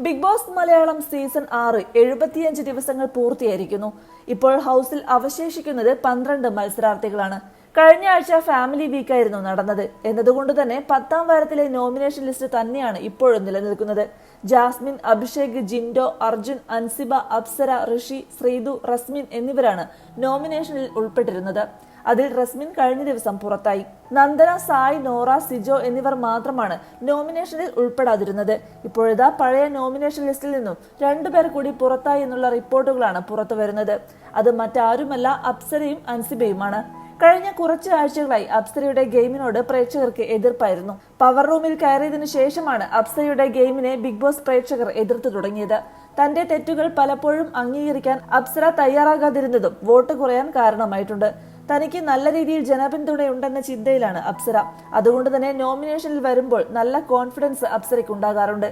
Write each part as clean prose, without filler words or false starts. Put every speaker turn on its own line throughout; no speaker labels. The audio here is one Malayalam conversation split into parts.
ബിഗ് ബോസ് മലയാളം സീസൺ 6 75 ദിവസങ്ങൾ പൂർത്തിയായിരിക്കുന്നു. ഇപ്പോൾ ഹൗസിൽ അവശേഷിക്കുന്നത് 12 മത്സരാർത്ഥികളാണ്. കഴിഞ്ഞ ആഴ്ച ഫാമിലി വീക്കായിരുന്നു നടന്നത് എന്നതുകൊണ്ട് തന്നെ 10ാം വാരത്തിലെ നോമിനേഷൻ ലിസ്റ്റ് തന്നെയാണ് ഇപ്പോഴും നിലനിൽക്കുന്നത്. ജാസ്മിൻ, അഭിഷേക്, ജിൻഡോ, അർജുൻ, അൻസിബ, അപ്സര, ഋഷി, ശ്രീതു, റസ്മിൻ എന്നിവരാണ് നോമിനേഷനിൽ ഉൾപ്പെട്ടിരുന്നത്. അതിൽ റസ്മിൻ കഴിഞ്ഞ ദിവസം പുറത്തായി. നന്ദന, സായ്, നോറ, സിജോ എന്നിവർ മാത്രമാണ് നോമിനേഷനിൽ ഉൾപ്പെടാതിരുന്നത്. ഇപ്പോഴിതാ പഴയ നോമിനേഷൻ ലിസ്റ്റിൽ നിന്നും 2 പേർ കൂടി പുറത്തായി എന്നുള്ള റിപ്പോർട്ടുകളാണ് പുറത്തു വരുന്നത്. അത് മറ്റാരുമല്ല, അപ്സരയും അൻസിബയുമാണ്. കഴിഞ്ഞ കുറച്ച് ആഴ്ചകളായി അപ്സരയുടെ ഗെയിമിനോട് പ്രേക്ഷകർക്ക് എതിർപ്പായിരുന്നു. പവർ റൂമിൽ കയറിയതിനു ശേഷമാണ് അപ്സരയുടെ ഗെയിമിനെ ബിഗ് ബോസ് പ്രേക്ഷകർ എതിർത്തു തുടങ്ങിയത്. തന്റെ തെറ്റുകൾ പലപ്പോഴും അംഗീകരിക്കാൻ അപ്സര തയ്യാറാകാതിരുന്നതും വോട്ട് കുറയാൻ കാരണമായിട്ടുണ്ട്. തനിക്ക് നല്ല രീതിയിൽ ജനപിന്തുണയുണ്ടെന്ന ചിന്തയിലാണ് അപ്സര. അതുകൊണ്ട് തന്നെ നോമിനേഷനിൽ വരുമ്പോൾ നല്ല കോൺഫിഡൻസ് അപ്സരയ്ക്ക് ഉണ്ടാകാറുണ്ട്.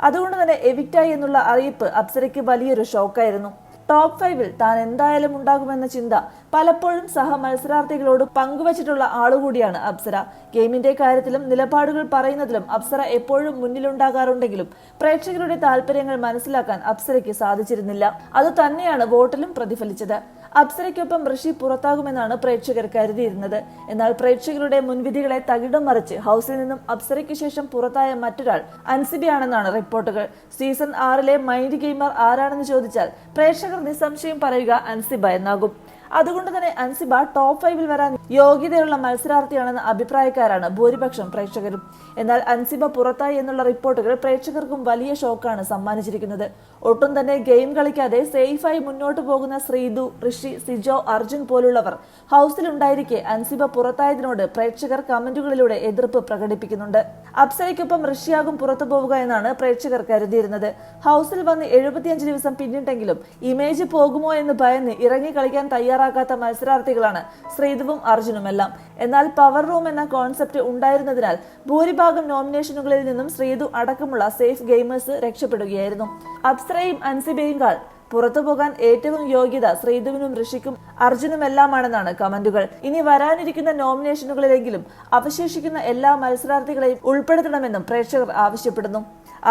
അതുകൊണ്ട് തന്നെ എവിക്റ്റായി എന്നുള്ള അറിയിപ്പ് അപ്സരയ്ക്ക് വലിയൊരു ഷോക്കായിരുന്നു. ടോപ്പ് 5-ൽ താൻ എന്തായാലും ഉണ്ടാകുമെന്ന ചിന്ത പലപ്പോഴും സഹ മത്സരാർത്ഥികളോട് പങ്കുവച്ചിട്ടുള്ള ആളുകൂടിയാണ് അപ്സര. ഗെയിമിന്റെ കാര്യത്തിലും നിലപാടുകൾ പറയുന്നതിലും അപ്സര എപ്പോഴും മുന്നിലുണ്ടാകാറുണ്ടെങ്കിലും പ്രേക്ഷകരുടെ താല്പര്യങ്ങൾ മനസ്സിലാക്കാൻ അപ്സരയ്ക്ക് സാധിച്ചിരുന്നില്ല. അത് തന്നെയാണ് വോട്ടിലും പ്രതിഫലിച്ചത്. അപ്സരയ്ക്കൊപ്പം ഋഷി പുറത്താകുമെന്നാണ് പ്രേക്ഷകർ കരുതിയിരുന്നത്. എന്നാൽ പ്രേക്ഷകരുടെ മുൻവിധികളെ തകിടം മറിച്ച് ഹൗസിൽ നിന്നും അപ്സരയ്ക്ക് ശേഷം പുറത്തായ മറ്റൊരാൾ അൻസിബയാണെന്നാണ് റിപ്പോർട്ടുകൾ. സീസൺ 6-ലെ മൈൻഡ് ഗെയിമർ ആരാണെന്ന് ചോദിച്ചാൽ പ്രേക്ഷകർ നിസ്സംശയം പറയുക അൻസിബ എന്നാകും. അതുകൊണ്ട് തന്നെ അൻസിബ ടോപ്പ് 5-ൽ വരാൻ യോഗ്യതയുള്ള മത്സരാർത്ഥിയാണെന്ന അഭിപ്രായക്കാരാണ് ഭൂരിപക്ഷം പ്രേക്ഷകരും. എന്നാൽ അൻസിബ പുറത്തായി എന്നുള്ള റിപ്പോർട്ടുകൾ പ്രേക്ഷകർക്കും വലിയ ഷോക്കാണ് സമ്മാനിച്ചിരിക്കുന്നത്. ഒട്ടും തന്നെ ഗെയിം കളിക്കാതെ സേഫായി മുന്നോട്ട് പോകുന്ന ശ്രീതു, ഋഷി, സിജോ, അർജുൻ പോലുള്ളവർ ഹൗസിലുണ്ടായിരിക്കെ അൻസിബ പുറത്തായതിനോട് പ്രേക്ഷകർ കമന്റുകളിലൂടെ എതിർപ്പ് പ്രകടിപ്പിക്കുന്നുണ്ട്. അപ്സരയ്ക്കൊപ്പം ഋഷിയാകും പുറത്തു പോവുക എന്നാണ് പ്രേക്ഷകർ കരുതിയിരുന്നത്. ഹൗസിൽ വന്ന് 75 ദിവസം പിന്നിട്ടെങ്കിലും ഇമേജ് പോകുമോ എന്ന് ഭയന്ന് ഇറങ്ങി കളിക്കാൻ തയ്യാറാകാത്ത മത്സരാർത്ഥികളാണ് ശ്രീതുവും അർജുനുമെല്ലാം. എന്നാൽ പവർ റൂം എന്ന കോൺസെപ്റ്റ് ഉണ്ടായിരുന്നതിനാൽ ഭൂരിഭാഗം നോമിനേഷനുകളിൽ നിന്നും ശ്രീതു അടക്കമുള്ള സേഫ് ഗെയിമേഴ്സ് രക്ഷപ്പെടുകയായിരുന്നു. അപ്സരയും അൻസിബയും പുറത്തു പോകാൻ ഏറ്റവും യോഗ്യത ശ്രീതുവിനും ഋഷിക്കും അർജുനുമെല്ലാമാണെന്നാണ് കമന്റുകൾ. ഇനി വരാനിരിക്കുന്ന നോമിനേഷനുകളിലെങ്കിലും അവശേഷിക്കുന്ന എല്ലാ മത്സരാർത്ഥികളെയും ഉൾപ്പെടുത്തണമെന്നും പ്രേക്ഷകർ ആവശ്യപ്പെടുന്നു.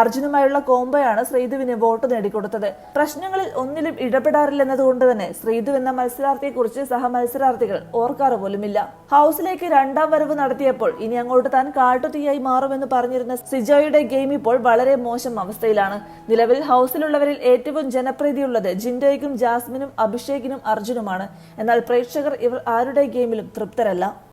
അർജുനുമായുള്ള കോംബോയാണ് ശ്രീതുവിന് വോട്ട് നേടിക്കൊടുത്തത്. പ്രശ്നങ്ങളിൽ ഒന്നിലും ഇടപെടാറില്ലെന്നതുകൊണ്ട് തന്നെ ശ്രീതു എന്ന മത്സരാർത്ഥിയെ കുറിച്ച് സഹ മത്സരാർത്ഥികൾ ഓർക്കാറ് പോലുമില്ല. ഹൗസിലേക്ക് 2ാം വരവ് നടത്തിയപ്പോൾ ഇനി അങ്ങോട്ട് താൻ കാട്ടുതീയായി മാറുമെന്ന് പറഞ്ഞിരുന്ന സിജോയുടെ ഗെയിം ഇപ്പോൾ വളരെ മോശം അവസ്ഥയിലാണ്. നിലവിൽ ഹൗസിലുള്ളവരിൽ ഏറ്റവും ജനപ്രീതിയുള്ളത് ജിൻഡോയ്ക്കും ജാസ്മിനും അഭിഷേകിനും അർജുനുമാണ്. എന്നാൽ പ്രേക്ഷകർ ഇവർ ആരുടെ ഗെയിമിലും തൃപ്തരല്ല.